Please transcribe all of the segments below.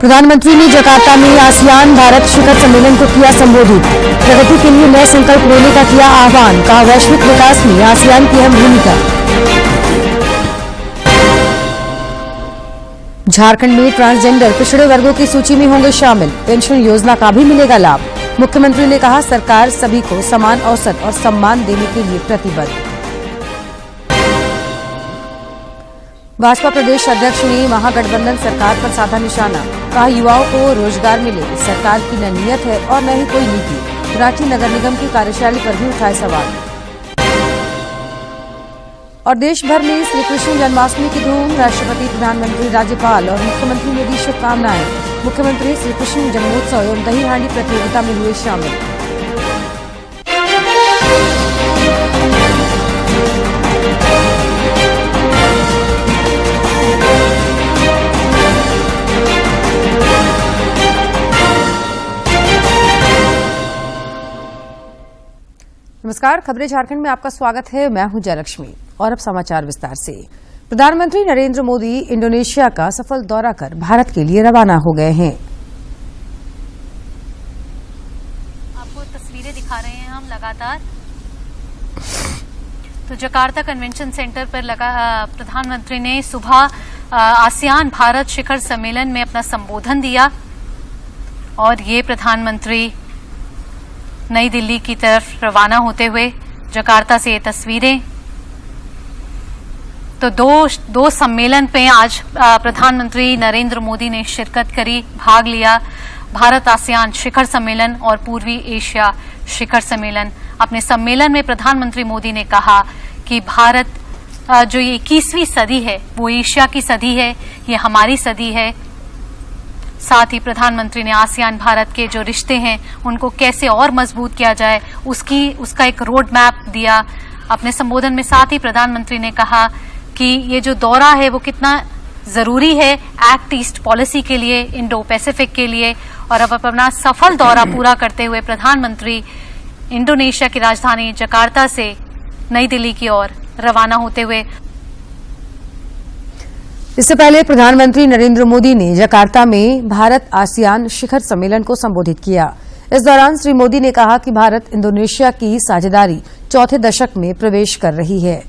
प्रधानमंत्री ने जकार्ता में आसियान भारत शिखर सम्मेलन को किया संबोधित। प्रगति के लिए नए संकल्प लेने का किया आह्वान। कहा, वैश्विक विकास में आसियान की अहम भूमिका। झारखंड में ट्रांसजेंडर पिछड़े वर्गों की सूची में होंगे शामिल। पेंशन योजना का भी मिलेगा लाभ। मुख्यमंत्री ने कहा, सरकार सभी को समान अवसर और सम्मान देने के लिए प्रतिबद्ध। भाजपा प्रदेश अध्यक्ष ने महागठबंधन सरकार पर साधा निशाना। कहा, युवाओं को रोजगार मिले, सरकार की न नीयत है और न ही कोई नीति। रांची नगर निगम की कार्यशैली पर भी उठाए सवाल। और देश भर में श्री कृष्ण जन्माष्टमी की धूम। राष्ट्रपति, प्रधानमंत्री, राज्यपाल और मुख्यमंत्री ने दी शुभकामनाएं। मुख्यमंत्री श्री कृष्ण जन्मोत्सव एवं दही हांडी प्रतियोगिता में हुए शामिल। नमस्कार, खबरें झारखंड में आपका स्वागत है। मैं हूं जयलक्ष्मी और अब समाचार विस्तार से। प्रधानमंत्री नरेंद्र मोदी इंडोनेशिया का सफल दौरा कर भारत के लिए रवाना हो गए हैं। आपको तस्वीरें दिखा रहे हैं हम लगातार। तो जकार्ता कन्वेंशन सेंटर पर प्रधानमंत्री ने सुबह आसियान भारत शिखर सम्मेलन में अपना संबोधन दिया और ये प्रधानमंत्री नई दिल्ली की तरफ रवाना होते हुए जकार्ता से ये तस्वीरें। तो दो सम्मेलन पे आज प्रधानमंत्री नरेंद्र मोदी ने शिरकत करी, भाग लिया। भारत आसियान शिखर सम्मेलन और पूर्वी एशिया शिखर सम्मेलन। अपने सम्मेलन में प्रधानमंत्री मोदी ने कहा कि भारत जो ये 21वीं सदी है वो एशिया की सदी है, ये हमारी सदी है। साथ ही प्रधानमंत्री ने आसियान भारत के जो रिश्ते हैं उनको कैसे और मजबूत किया जाए उसका एक रोड मैप दिया अपने संबोधन में। साथ ही प्रधानमंत्री ने कहा कि ये जो दौरा है वो कितना जरूरी है एक्ट ईस्ट पॉलिसी के लिए, इंडो पैसिफिक के लिए। और अब अपना सफल दौरा पूरा करते हुए प्रधानमंत्री इंडोनेशिया की राजधानी जकार्ता से नई दिल्ली की ओर रवाना होते हुए। इससे पहले प्रधानमंत्री नरेंद्र मोदी ने जकार्ता में भारत आसियान शिखर सम्मेलन को संबोधित किया। इस दौरान श्री मोदी ने कहा कि भारत इंडोनेशिया की साझेदारी चौथे दशक में प्रवेश कर रही है।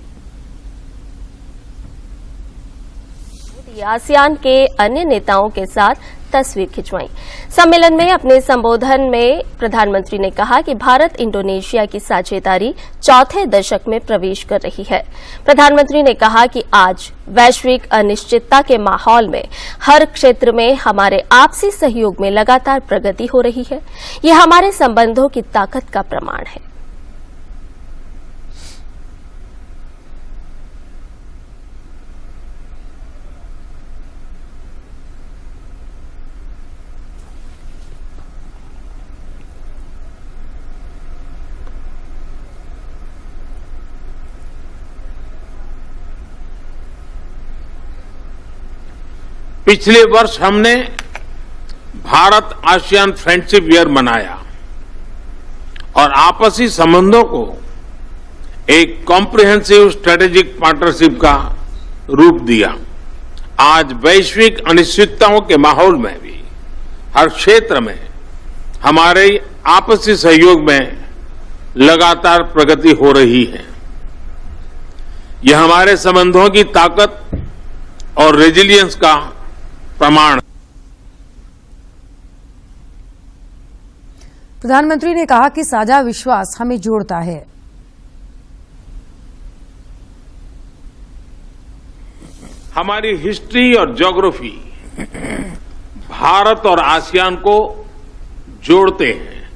आसियान के अन्य नेताओं के साथ तस्वीर खिंचवाई। सम्मेलन में अपने संबोधन में प्रधानमंत्री ने कहा कि भारत इंडोनेशिया की साझेदारी चौथे दशक में प्रवेश कर रही है। प्रधानमंत्री ने कहा कि आज वैश्विक अनिश्चितता के माहौल में हर क्षेत्र में हमारे आपसी सहयोग में लगातार प्रगति हो रही है। ये हमारे संबंधों की ताकत का प्रमाण है। पिछले वर्ष हमने भारत आसियान फ्रेंडशिप ईयर मनाया और आपसी संबंधों को एक कॉम्प्रिहेंसिव स्ट्रेटेजिक पार्टनरशिप का रूप दिया। आज वैश्विक अनिश्चितताओं के माहौल में भी हर क्षेत्र में हमारे आपसी सहयोग में लगातार प्रगति हो रही है। यह हमारे संबंधों की ताकत और रेजिलियंस का प्रमाण। प्रधानमंत्री ने कहा कि साझा विश्वास हमें जोड़ता है। हमारी हिस्ट्री और ज्योग्राफी भारत और आसियान को जोड़ते हैं।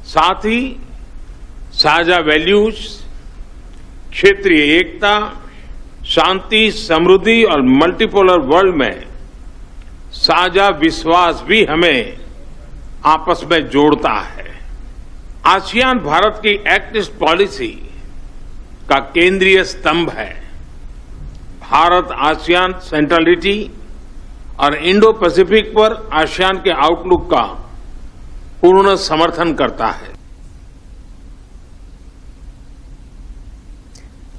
साथ ही साझा वैल्यूज, क्षेत्रीय एकता, शांति, समृद्धि और मल्टीपोलर वर्ल्ड में साझा विश्वास भी हमें आपस में जोड़ता है। आसियान भारत की एक्ट ईस्ट पॉलिसी का केंद्रीय स्तंभ है। भारत आसियान सेंट्रलिटी और इंडो पैसिफिक पर आसियान के आउटलुक का पूर्ण समर्थन करता है।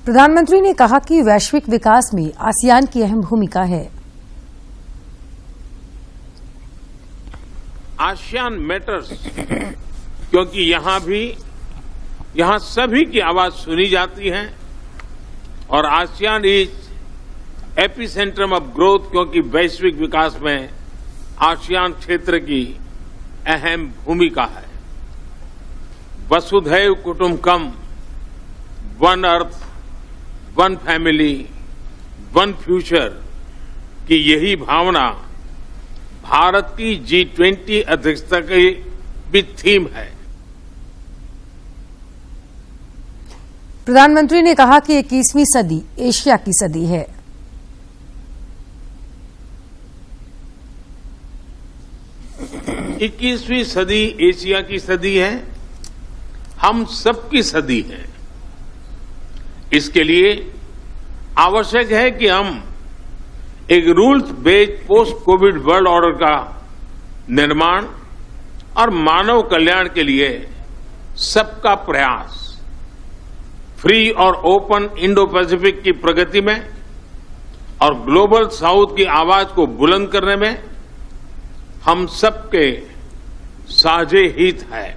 प्रधानमंत्री ने कहा कि वैश्विक विकास में आसियान की अहम भूमिका है। आसियान मैटर्स, क्योंकि यहां सभी की आवाज सुनी जाती है, और आसियान इज एपिसेंट्रम ऑफ ग्रोथ, क्योंकि वैश्विक विकास में आसियान क्षेत्र की अहम भूमिका है। वसुधैव कुटुंबकम, one earth, one family, one future की यही भावना भारत की G20 अध्यक्षता की भी थीम है। प्रधानमंत्री ने कहा कि 21वीं सदी एशिया की सदी है। 21वीं सदी एशिया की सदी है, हम सबकी सदी है। इसके लिए आवश्यक है कि हम एक rules based post Covid world order का निर्माण और मानव कल्याण के लिए सबका प्रयास, फ्री और ओपन इंडो पैसिफिक की प्रगति में और ग्लोबल साउथ की आवाज को बुलंद करने में हम सबके साझे हित है।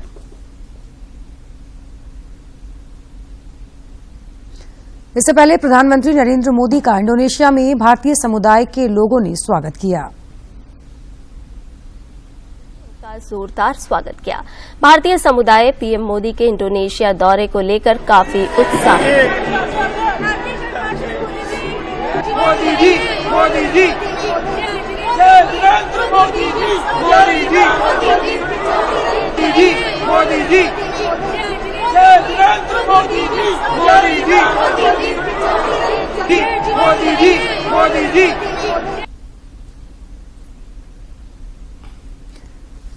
इससे पहले प्रधानमंत्री नरेंद्र मोदी का इंडोनेशिया में भारतीय समुदाय के लोगों ने स्वागत किया। का जोरदार स्वागत किया। भारतीय समुदाय पीएम मोदी के इंडोनेशिया दौरे को लेकर काफी उत्साहित। मोदी जी, मोदी जी, जय नरेंद्र मोदी जी, मोदी जी, मोदी जी, मोदी जी, जय नरेंद्र मोदी जी, मोदी जी, मोदी जी, मोदी जी।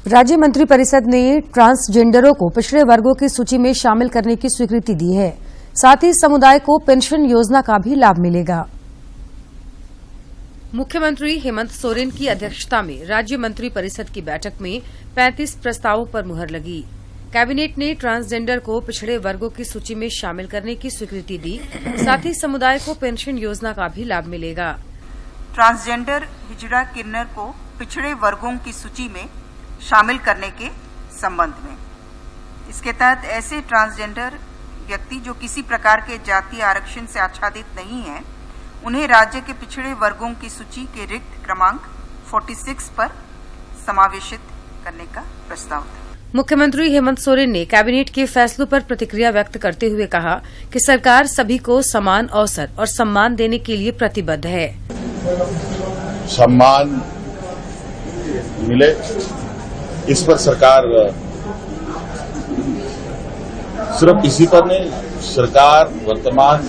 राज्य मंत्रिपरिषद ने ट्रांसजेंडरों को पिछड़े वर्गों की सूची में शामिल करने की स्वीकृति दी है। साथ ही समुदाय को पेंशन योजना का भी लाभ मिलेगा। मुख्यमंत्री हेमंत सोरेन की अध्यक्षता में राज्य मंत्रिपरिषद की बैठक में 35 प्रस्तावों पर मुहर लगी। कैबिनेट ने ट्रांसजेंडर को पिछड़े वर्गों की सूची में शामिल करने की स्वीकृति दी। साथ ही समुदाय को पेंशन योजना का भी लाभ मिलेगा। ट्रांसजेंडर हिजड़ा किन्नर को पिछड़े वर्गों की सूची में शामिल करने के संबंध में, इसके तहत ऐसे ट्रांसजेंडर व्यक्ति जो किसी प्रकार के जातीय आरक्षण से आच्छादित नहीं है, उन्हें राज्य के पिछड़े वर्गों की सूची के रिक्त क्रमांक 46 पर समावेशित करने का प्रस्ताव था। मुख्यमंत्री हेमंत सोरेन ने कैबिनेट के फैसलों पर प्रतिक्रिया व्यक्त करते हुए कहा कि सरकार सभी को समान अवसर और सम्मान देने के लिए प्रतिबद्ध है। सम्मान मिले, इस पर सरकार सिर्फ इसी पर नहीं, सरकार वर्तमान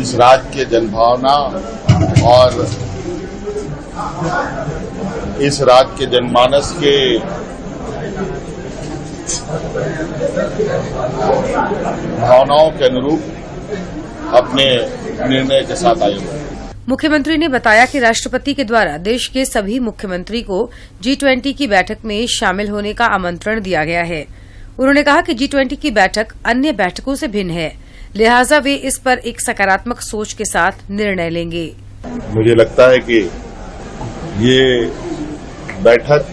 इस राज्य के जनभावना और इस राज्य के जनमानस के भावनाओं के अनुरूप अपने निर्णय के साथ आई है। मुख्यमंत्री ने बताया कि राष्ट्रपति के द्वारा देश के सभी मुख्यमंत्री को G20 की बैठक में शामिल होने का आमंत्रण दिया गया है। उन्होंने कहा कि G20 की बैठक अन्य बैठकों से भिन्न है, लिहाजा वे इस पर एक सकारात्मक सोच के साथ निर्णय लेंगे। मुझे लगता है कि ये बैठक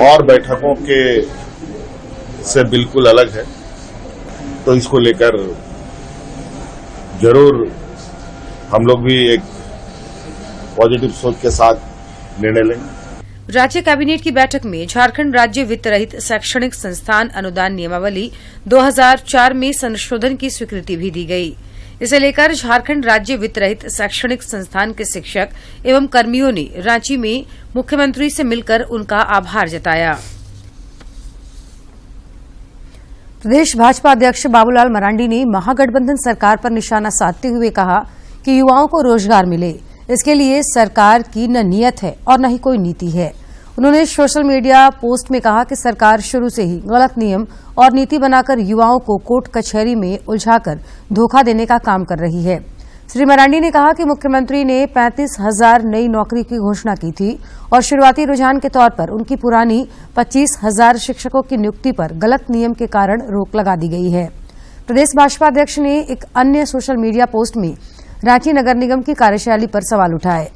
और बैठकों के से बिल्कुल अलग है, तो इसको लेकर जरूर हम लोग भी एक पॉजिटिव सोच के साथ निर्णय लेंगे। राज्य कैबिनेट की बैठक में झारखंड राज्य वित्त रहित शैक्षणिक संस्थान अनुदान नियमावली 2004 में संशोधन की स्वीकृति भी दी गई। इसे लेकर झारखंड राज्य वित्त रहित शैक्षणिक संस्थान के शिक्षक एवं कर्मियों ने रांची में मुख्यमंत्री से मिलकर उनका आभार जताया। प्रदेश भाजपा अध्यक्ष बाबूलाल मरांडी ने महागठबंधन सरकार पर निशाना साधते हुए कहा कि युवाओं को रोजगार मिले, इसके लिए सरकार की न नीयत है और न ही कोई नीति है। उन्होंने सोशल मीडिया पोस्ट में कहा कि सरकार शुरू से ही गलत नियम और नीति बनाकर युवाओं को कोर्ट कचहरी में उलझाकर धोखा देने का काम कर रही है। श्री मरांडी ने कहा कि मुख्यमंत्री ने 35,000 नई नौकरी की घोषणा की थी और शुरुआती रुझान के तौर पर उनकी पुरानी 25,000 शिक्षकों की नियुक्ति पर गलत नियम के कारण रोक लगा दी गई है। प्रदेश भाजपा अध्यक्ष ने एक अन्य सोशल मीडिया पोस्ट में रांची नगर निगम की कार्यशैली पर सवाल उठाए।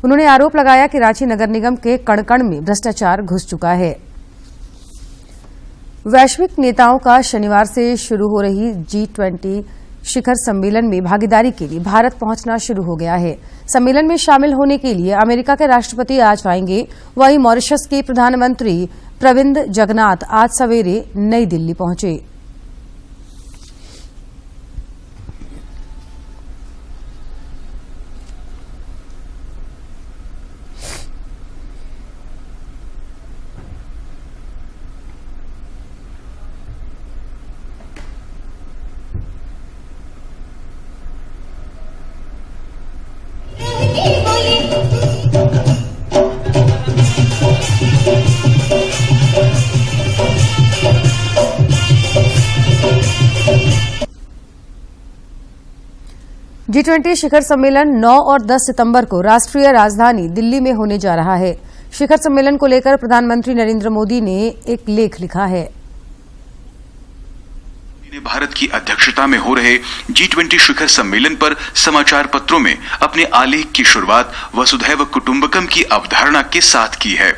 उन्होंने आरोप लगाया कि रांची नगर निगम के कण-कण में भ्रष्टाचार घुस चुका है। वैश्विक नेताओं का शनिवार से शुरू हो रही G20 शिखर सम्मेलन में भागीदारी के लिए भारत पहुंचना शुरू हो गया है। सम्मेलन में शामिल होने के लिए अमेरिका के राष्ट्रपति आज आएंगे। वहीं मॉरिशस के प्रधानमंत्री प्रविंद जगन्नाथ आज सवेरे नई दिल्ली पहुंचे। G20 शिखर सम्मेलन 9 और 10 सितंबर को राष्ट्रीय राजधानी दिल्ली में होने जा रहा है। शिखर सम्मेलन को लेकर प्रधानमंत्री नरेंद्र मोदी ने एक लेख लिखा है। भारत की अध्यक्षता में हो रहे G20 शिखर सम्मेलन पर समाचार पत्रों में अपने आलेख की शुरुआत वसुधैव कुटुंबकम की अवधारणा के साथ की है।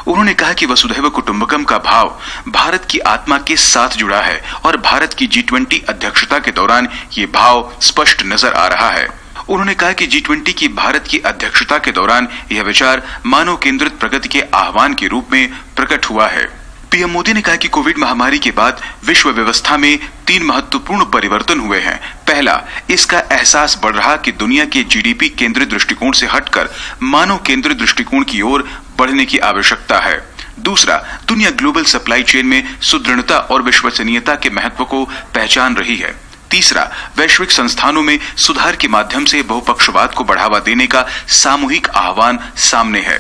उन्होंने कहा कि वसुधैव कुटुंबकम का भाव भारत की आत्मा के साथ जुड़ा है और भारत की G20 अध्यक्षता के दौरान ये भाव स्पष्ट नजर आ रहा है। उन्होंने कहा कि G20 की भारत की अध्यक्षता के दौरान यह विचार मानव केंद्रित प्रगति के आह्वान के रूप में प्रकट हुआ है। पीएम मोदी ने कहा कि कोविड महामारी के बाद विश्व व्यवस्था में 3 महत्वपूर्ण परिवर्तन हुए हैं। पहला, इसका एहसास बढ़ रहा कि दुनिया के जीडीपी केंद्रित दृष्टिकोण से हटकर मानव केंद्रित दृष्टिकोण की ओर बढ़ने की आवश्यकता है। दूसरा, दुनिया ग्लोबल सप्लाई चेन में सुदृढ़ता और विश्वसनीयता के महत्व को पहचान रही है। तीसरा, वैश्विक संस्थानों में सुधार के माध्यम से बहुपक्षवाद को बढ़ावा देने का सामूहिक आह्वान सामने है।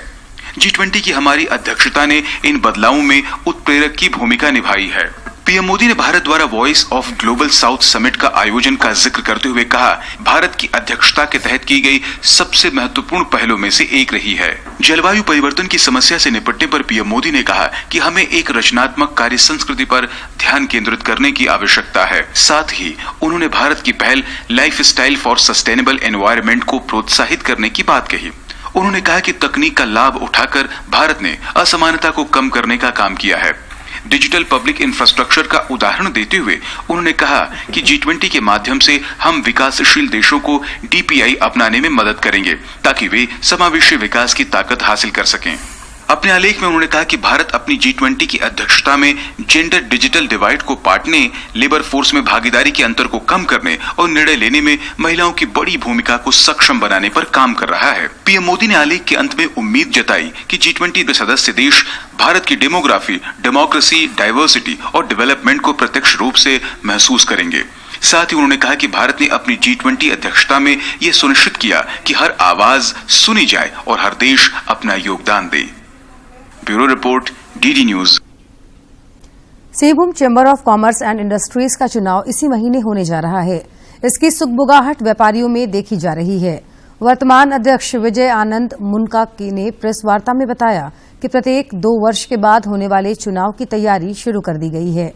G20 की हमारी अध्यक्षता ने इन बदलावों में उत्प्रेरक की भूमिका निभाई है। पीएम मोदी ने भारत द्वारा voice of global south summit का आयोजन का जिक्र करते हुए कहा, भारत की अध्यक्षता के तहत की गई सबसे महत्वपूर्ण पहलों में से एक रही है। जलवायु परिवर्तन की समस्या से निपटने पर पीएम मोदी ने कहा कि हमें एक रचनात्मक कार्य संस्कृति पर ध्यान केंद्रित करने की आवश्यकता है। साथ ही उन्होंने भारत की पहल life style for sustainable environment को प्रोत्साहित करने की बात कही। उन्होंने कहा कि तकनीक का लाभ उठाकर भारत ने असमानता को कम करने का काम किया है। डिजिटल पब्लिक इंफ्रास्ट्रक्चर का उदाहरण देते हुए उन्होंने कहा कि G20 के माध्यम से हम विकासशील देशों को DPI अपनाने में मदद करेंगे ताकि वे समावेशी विकास की ताकत हासिल कर सकें। अपने आलेख में उन्होंने कहा कि भारत अपनी G20 की अध्यक्षता में जेंडर डिजिटल डिवाइड को पाटने, लेबर फोर्स में भागीदारी के अंतर को कम करने और निर्णय लेने में महिलाओं की बड़ी भूमिका को सक्षम बनाने पर काम कर रहा है। पीएम मोदी ने आलेख के अंत में उम्मीद जताई कि G20 के सदस्य देश भारत की डेमोग्राफी, डेमोक्रेसी, डाइवर्सिटी और डेवलपमेंट को प्रत्यक्ष रूप से महसूस करेंगे। साथ ही उन्होंने कहा कि भारत ने अपनी G20 अध्यक्षता में यह सुनिश्चित किया कि हर आवाज सुनी जाए और हर देश अपना योगदान दे। Bureau report, DD news. Singhbhum chamber of commerce and industries का चुनाव इसी महीने होने जा रहा है। इसकी सुगबुगाहट व्यापारियों में देखी जा रही है। वर्तमान अध्यक्ष विजय आनंद मुनका ने प्रेस वार्ता में बताया कि प्रत्येक 2 वर्ष के बाद होने वाले चुनाव की तैयारी शुरू कर दी गई है।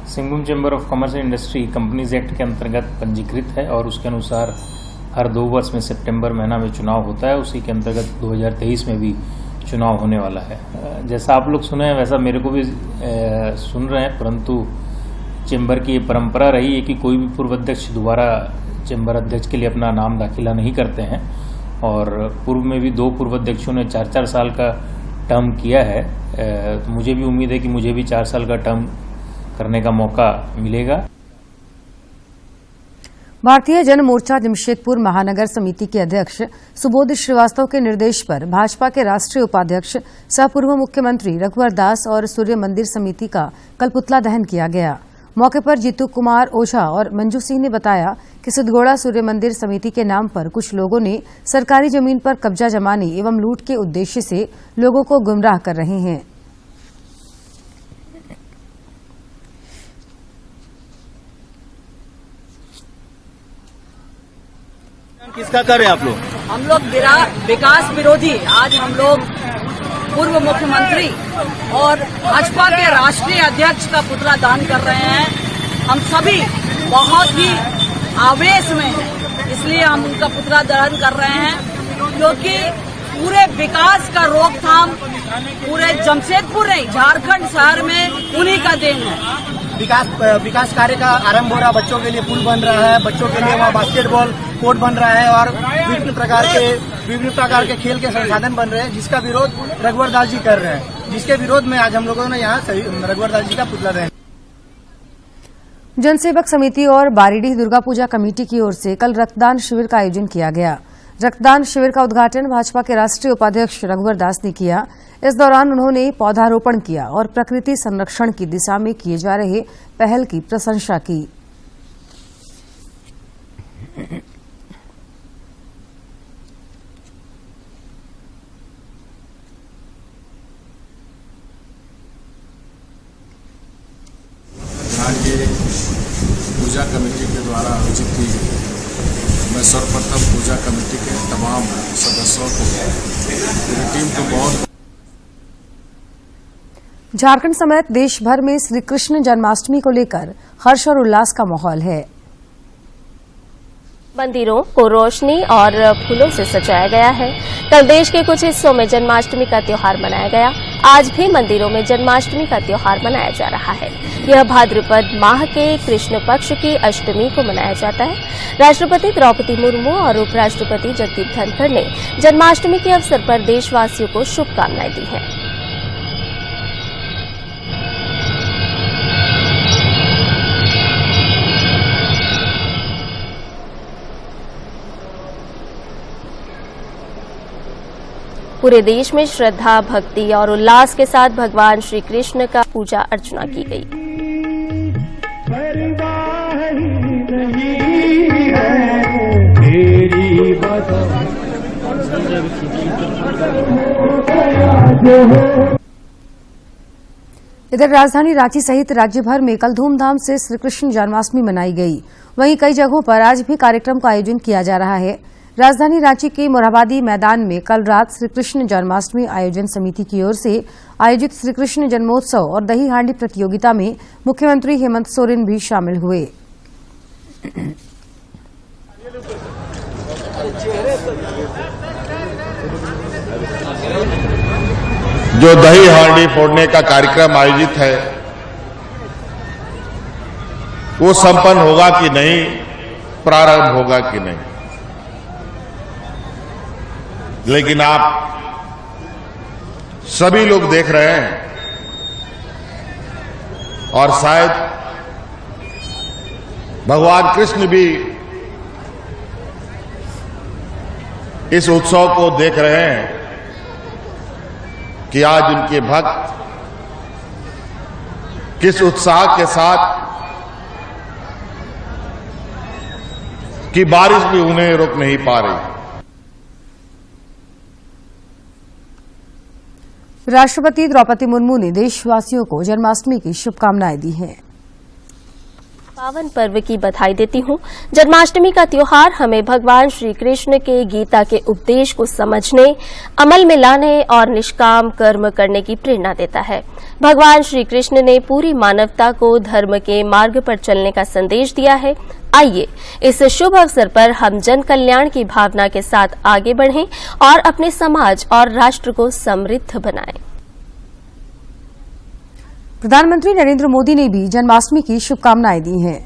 Singhbhum chamber of commerce and industry companies act के अंतर्गत पंजीकृत है और उसके अनुसार हर 2 वर्ष में सितंबर महीना में चुनाव होता है। उसी के अंतर्गत 2023 में भी चुनाव होने वाला है। जैसा आप लोग सुने हैं वैसा मेरे को भी सुन रहे हैं, परंतु चैम्बर की ये परंपरा रही है कि कोई भी पूर्व अध्यक्ष दोबारा चैम्बर अध्यक्ष के लिए अपना नाम दाखिला नहीं करते हैं और पूर्व में भी 2 पूर्व अध्यक्षों ने 4-4 साल का टर्म किया है। तो मुझे भी उम्मीद है कि मुझे भी 4 साल का टर्म करने का मौका मिलेगा। भारतीय जन मोर्चा जमशेदपुर महानगर समिति के अध्यक्ष सुबोध श्रीवास्तव के निर्देश पर भाजपा के राष्ट्रीय उपाध्यक्ष सह पूर्व मुख्यमंत्री रघुवर दास और सूर्य मंदिर समिति का कल पुतला दहन किया गया। मौके पर जीतू कुमार ओझा और मंजू सिंह ने बताया कि सिद्धगोड़ा सूर्य मंदिर समिति के नाम पर कुछ लोगों ने सरकारी जमीन पर कब्जा जमाने एवं लूट के उद्देश्य से लोगों को गुमराह कर रहे हैं। किसका कर रहे हैं आप लोग? हम लोग विकास विरोधी, आज हम लोग पूर्व मुख्यमंत्री और भाजपा के राष्ट्रीय अध्यक्ष का पुतला दान कर रहे हैं। हम सभी बहुत ही आवेश में हैं, इसलिए हम उनका पुतला दहन कर रहे हैं, क्योंकि पूरे विकास का रोकथाम पूरे जमशेदपुर नहीं, झारखंड शहर में उन्हीं का देन है। विकास कार्य का आरंभ हो रहा, बच्चों के लिए पुल बन रहा है, बच्चों के लिए वहाँ बास्केटबॉल कोर्ट बन रहा है और विभिन्न प्रकार के खेल के संसाधन बन रहे हैं, जिसका विरोध रघुवर दास जी कर रहे हैं, जिसके विरोध में आज हम लोगों ने यहाँ रघुवर दास जी का पुतला दहन। जनसेवक समिति और बारीडीह दुर्गा पूजा कमेटी की ओर से कल रक्तदान शिविर का आयोजन किया गया। रक्तदान शिविर का उद्घाटन भाजपा के राष्ट्रीय उपाध्यक्ष रघुवर दास ने किया। इस दौरान उन्होंने पौधारोपण किया और प्रकृति संरक्षण की दिशा में किए जा रहे पहल की प्रशंसा की। पूजा कमेटी के द्वारा आयोजित की गई। मैं सर्वप्रथम पूजा कमेटी के तमाम सदस्यों को, मेरी टीम को बहुत। झारखंड समेत देश भर में श्री कृष्ण जन्माष्टमी को लेकर हर्ष और उल्लास का माहौल है। मंदिरों को रोशनी और फूलों से सजाया गया है। कल देश के कुछ हिस्सों में जन्माष्टमी का त्योहार मनाया गया। आज भी मंदिरों में जन्माष्टमी का त्योहार मनाया जा रहा है। यह भाद्रपद माह के कृष्ण पक्ष की अष्टमी को मनाया जाता है। राष्ट्रपति द्रौपदी मुर्मू और उपराष्ट्रपति जगदीप धनखड़ ने जन्माष्टमी के अवसर पर देशवासियों को शुभकामनाएं दी हैं। पूरे देश में श्रद्धा, भक्ति और उल्लास के साथ भगवान श्री कृष्ण का पूजा अर्चना की गई। इधर राजधानी रांची सहित राज्य भर में कल धूमधाम से श्री कृष्ण जन्माष्टमी मनाई गई। वहीं कई जगहों पर आज भी कार्यक्रम का आयोजन किया जा रहा है। राजधानी रांची के मोरहाबादी मैदान में कल रात श्री कृष्ण जन्माष्टमी आयोजन समिति की ओर से आयोजित श्री कृष्ण जन्मोत्सव और दही हांडी प्रतियोगिता में मुख्यमंत्री हेमंत सोरेन भी शामिल हुए। जो दही हांडी फोड़ने का कार्यक्रम आयोजित है वो संपन्न होगा कि नहीं, प्रारंभ होगा कि नहीं, लेकिन आप सभी लोग देख रहे हैं और शायद भगवान कृष्ण भी इस उत्सव को देख रहे हैं कि आज उनके भक्त किस उत्साह के साथ कि बारिश भी उन्हें रोक नहीं पा रही। राष्ट्रपति द्रौपदी मुर्मू ने देशवासियों को जन्माष्टमी की शुभकामनाएं दी हैं। पावन पर्व की बधाई देती हूँ। जन्माष्टमी का त्योहार हमें भगवान श्री कृष्ण के गीता के उपदेश को समझने, अमल में लाने और निष्काम कर्म करने की प्रेरणा देता है। भगवान श्री कृष्ण ने पूरी मानवता को धर्म के मार्ग पर चलने का संदेश दिया है। आइए इस शुभ अवसर पर हम जन कल्याण की भावना के साथ आगे बढ़ें और अपने समाज और राष्ट्र को समृद्ध बनाएं। प्रधानमंत्री नरेंद्र मोदी ने भी जन्माष्टमी की शुभकामनाएं दी हैं।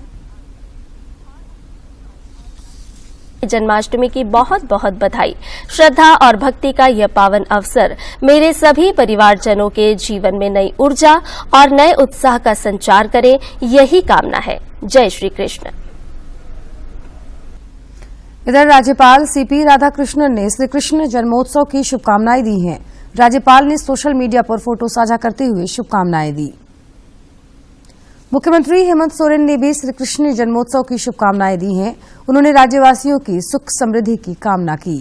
जन्माष्टमी की बहुत बहुत बधाई। श्रद्धा और भक्ति का यह पावन अवसर मेरे सभी परिवारजनों के जीवन में नई ऊर्जा और नए उत्साह का संचार करे, यही कामना है। जय श्री कृष्ण। इधर राज्यपाल सीपी राधाकृष्णन ने श्री कृष्ण जन्मोत्सव की शुभकामनाएं दी हैं। राज्यपाल ने सोशल मीडिया पर फोटो साझा करते हुए शुभकामनाएं दी। मुख्यमंत्री हेमंत सोरेन ने भी श्री कृष्ण जन्मोत्सव की शुभकामनाएं दी हैं। उन्होंने राज्यवासियों की सुख समृद्धि की कामना की।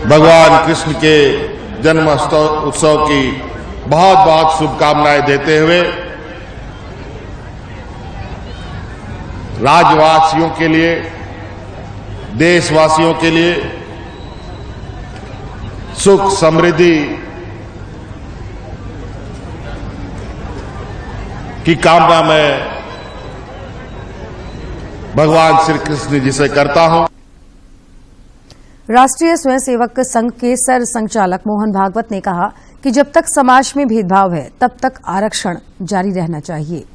भगवान कृष्ण के जन्म उत्सव की बहुत बहुत शुभकामनाएं देते हुए राज्यवासियों के लिए, देशवासियों के लिए सुख समृद्धि की कामना मैं भगवान श्री कृष्ण जी से करता हूं। राष्ट्रीय स्वयंसेवक संघ के सर संचालक मोहन भागवत ने कहा कि जब तक समाज में भेदभाव है तब तक आरक्षण जारी रहना चाहिए।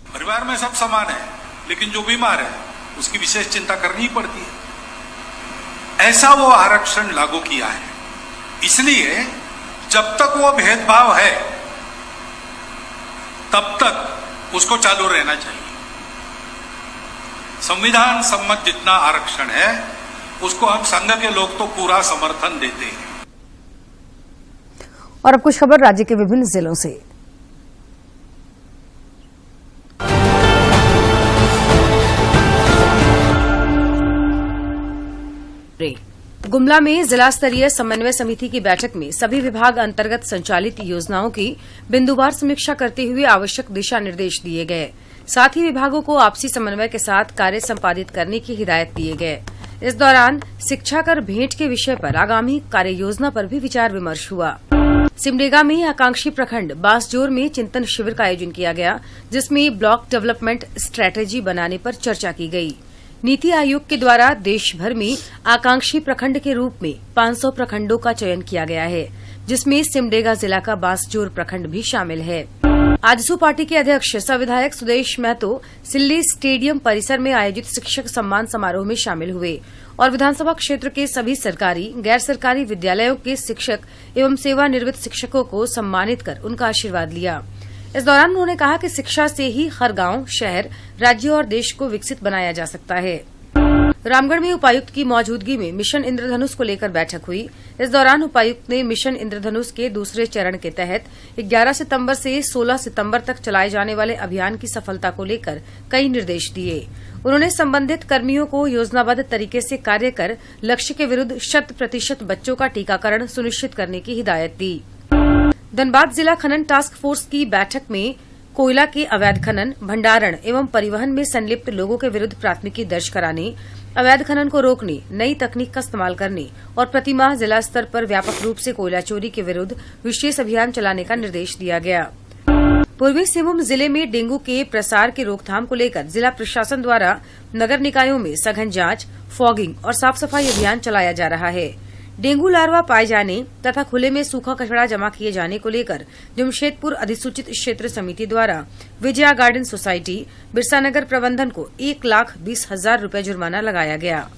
परिवार में सब समान है, लेकिन जो बीमार है उसकी विशेष चिंता करनी ही पड़ती है। ऐसा वो आरक्षण लागू किया है, इसलिए जब तक वो भेदभाव है तब तक उसको चालू रहना चाहिए। संविधान सम्मत जितना आरक्षण है उसको हम संघ के लोग तो पूरा समर्थन देते हैं। और अब कुछ खबर राज्य के विभिन्न जिलों से। गुमला में जिला स्तरीय समन्वय समिति की बैठक में सभी विभाग अंतर्गत संचालित योजनाओं की बिंदुवार समीक्षा करते हुए आवश्यक दिशा निर्देश दिए गए। साथ ही विभागों को आपसी समन्वय के साथ कार्य संपादित करने की हिदायत दिए गए। इस दौरान शिक्षा कर भेंट के विषय पर आगामी कार्य योजना पर भी विचार विमर्श हुआ। सिमडेगा में आकांक्षी प्रखंड बांसजोर में चिंतन शिविर का आयोजन किया गया, जिसमें ब्लॉक डेवलपमेंट स्ट्रेटेजी बनाने पर चर्चा की गई। नीति आयोग के द्वारा देश भर में आकांक्षी प्रखंड के रूप में 500 प्रखंडों का चयन किया गया है, जिसमें सिमडेगा जिला का बांसजोर प्रखंड भी शामिल है। आजसू पार्टी के अध्यक्ष सह विधायक सुदेश महतो सिल्ली स्टेडियम परिसर में आयोजित शिक्षक सम्मान समारोह में शामिल हुए और विधानसभा क्षेत्र के सभी सरकारी गैर सरकारी विद्यालयों के शिक्षक एवं सेवानिवृत्त शिक्षकों को सम्मानित कर उनका आशीर्वाद लिया। इस दौरान उन्होंने कहा कि शिक्षा से ही हर गांव, शहर, राज्य और देश को विकसित बनाया जा सकता है। रामगढ़ में उपायुक्त की मौजूदगी में मिशन इंद्रधनुष को लेकर बैठक हुई। इस दौरान उपायुक्त ने मिशन इंद्रधनुष के दूसरे चरण के तहत 11 सितंबर से 16 सितंबर तक चलाए जाने वाले अभियान की सफलता को लेकर कई निर्देश दिए। उन्होंने संबंधित कर्मियों को योजनाबद्ध तरीके से कार्य कर लक्ष्य के विरुद्ध 100% बच्चों का टीकाकरण सुनिश्चित करने की हिदायत दी। धनबाद जिला खनन टास्क फोर्स की बैठक में कोयला के अवैध खनन, भंडारण एवं परिवहन में संलिप्त लोगों के विरुद्ध प्राथमिकी दर्ज कराने, अवैध खनन को रोकने, नई तकनीक का इस्तेमाल करने और प्रतिमाह जिला स्तर पर व्यापक रूप से कोयला चोरी के विरुद्ध विशेष अभियान चलाने का निर्देश दिया गया। पूर्वी सिंहभूम जिले में डेंगू के प्रसार की रोकथाम को लेकर जिला प्रशासन द्वारा नगर निकायों में सघन जांच, फॉगिंग और साफ सफाई अभियान चलाया जा रहा है। डेंगू लार्वा पाए जाने तथा खुले में सूखा कचरा जमा किए जाने को लेकर जमशेदपुर अधिसूचित क्षेत्र समिति द्वारा विजया गार्डन सोसाइटी, बिरसानगर प्रबंधन को 1,20,000 रूपये जुर्माना लगाया गया।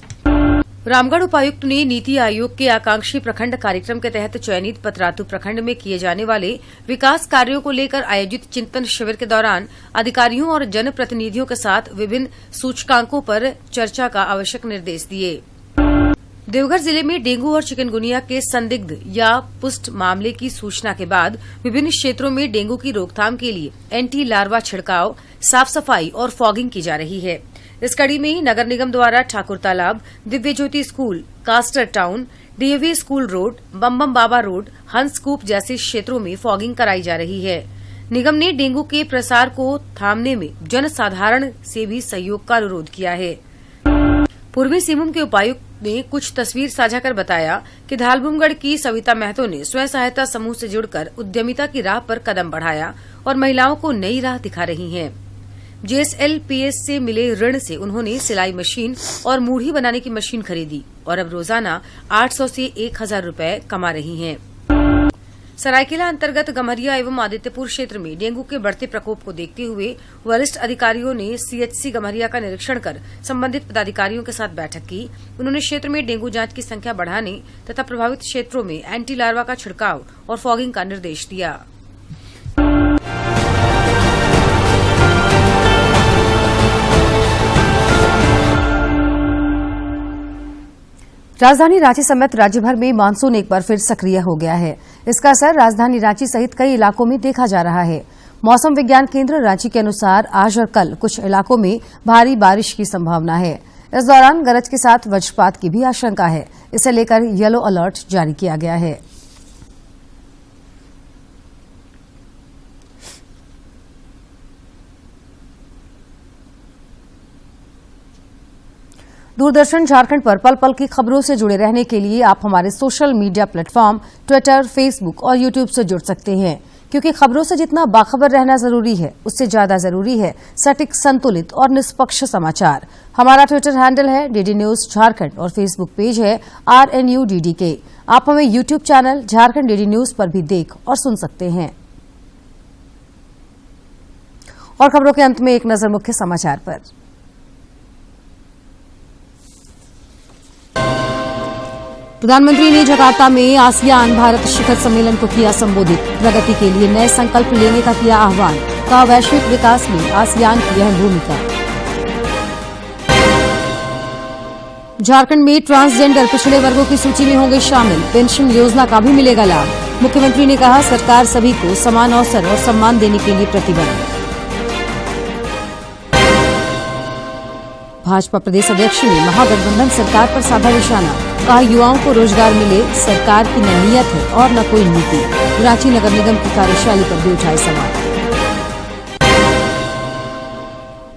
रामगढ़ उपायुक्त ने नीति आयोग के आकांक्षी प्रखंड कार्यक्रम के तहत चयनित पतरातू प्रखंड में किए जाने वाले विकास कार्यों को लेकर आयोजित चिंतन शिविर के दौरान अधिकारियों और जनप्रतिनिधियों के साथ विभिन्न सूचकांकों पर चर्चा का आवश्यक निर्देश दिए। देवघर जिले में डेंगू और चिकनगुनिया के संदिग्ध या पुष्ट मामले की सूचना के बाद विभिन्न क्षेत्रों में डेंगू की रोकथाम के लिए एंटी लार्वा छिड़काव, साफ सफाई और फॉगिंग की जा रही है। इस कड़ी में नगर निगम द्वारा Thakur Talab, Divya Jyoti school, Castair town, DAV school road, Bambam Baba road, Hans Koop जैसे क्षेत्रों में फॉगिंग कराई जा रही है। निगम ने डेंगू के प्रसार को थामने में जनसाधारण से भी सहयोग का अनुरोध किया है। पूर्वी सिंहभूम के उपायुक्त ने कुछ तस्वीर साझा कर बताया कि धालभूमगढ़ की सविता महतो ने स्वयं सहायता समूह से जुड़कर उद्यमिता की राह पर कदम बढ़ाया और महिलाओं को नई राह दिखा रही हैं। JSLPS से मिले ऋण से उन्होंने सिलाई मशीन और मूढ़ी बनाने की मशीन खरीदी और अब रोजाना 800 से 1,000 रूपये कमा रही हैं। सरायकेला अंतर्गत गम्हरिया एवं आदित्यपुर क्षेत्र में डेंगू के बढ़ते प्रकोप को देखते हुए वरिष्ठ अधिकारियों ने CHC गम्हरिया का निरीक्षण कर संबंधित पदाधिकारियों के साथ बैठक की। उन्होंने क्षेत्र में डेंगू जांच की संख्या बढ़ाने तथा प्रभावित क्षेत्रों में एंटी लार्वा का छिड़काव और फॉगिंग का निर्देश दिया। राजधानी रांची समेत राज्यभर में मानसून एक बार फिर सक्रिय हो गया है। इसका असर राजधानी रांची सहित कई इलाकों में देखा जा रहा है। मौसम विज्ञान केंद्र रांची के अनुसार आज और कल कुछ इलाकों में भारी बारिश की संभावना है। इस दौरान गरज के साथ वज्रपात की भी आशंका है। इसे लेकर येलो अलर्ट जारी किया गया है। दूरदर्शन झारखंड पर पल पल की खबरों से जुड़े रहने के लिए आप हमारे social media platform Twitter, Facebook और यूट्यूब से जुड़ सकते हैं, क्योंकि खबरों से जितना बाखबर रहना जरूरी है, उससे ज्यादा जरूरी है सटीक, संतुलित और निष्पक्ष समाचार। हमारा ट्विटर हैंडल है डीडी न्यूज झारखंड और फेसबुक पेज है RNUDDK। आप हमें YouTube channel Jharkhand DD news पर भी देख और सुन सकते हैं। और खबरों के अंत में एक नजर मुख्य समाचार पर। प्रधानमंत्री ने जकार्ता में आसियान भारत शिखर सम्मेलन को किया संबोधित। प्रगति के लिए नए संकल्प लेने का किया आह्वान। कहा, वैश्विक विकास में आसियान की अहम भूमिका। झारखंड में ट्रांसजेंडर पिछड़े वर्गों की सूची में होंगे शामिल। पेंशन योजना का भी मिलेगा लाभ। मुख्यमंत्री ने कहा, सरकार सभी को समान अवसर और सम्मान देने के लिए प्रतिबद्ध। भाजपा प्रदेश अध्यक्ष ने महागठबंधन सरकार पर साधा निशाना। कहा, युवाओं को रोजगार मिले, सरकार की न नीयत है और न कोई नीति। रांची नगर निगम की कार्यशाला पर भी उठाए सवाल।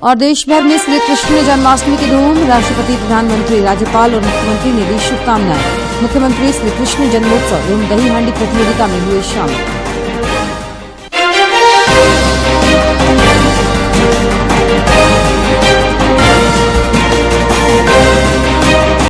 और देश भर में श्री कृष्ण जन्माष्टमी की धूम। राष्ट्रपति, प्रधानमंत्री, राज्यपाल और मुख्यमंत्री ने दी शुभकामनाएं। मुख्यमंत्री श्री कृष्ण जन्मोत्सव एवं दही हांडी प्रतियोगिता में हुए शामिल।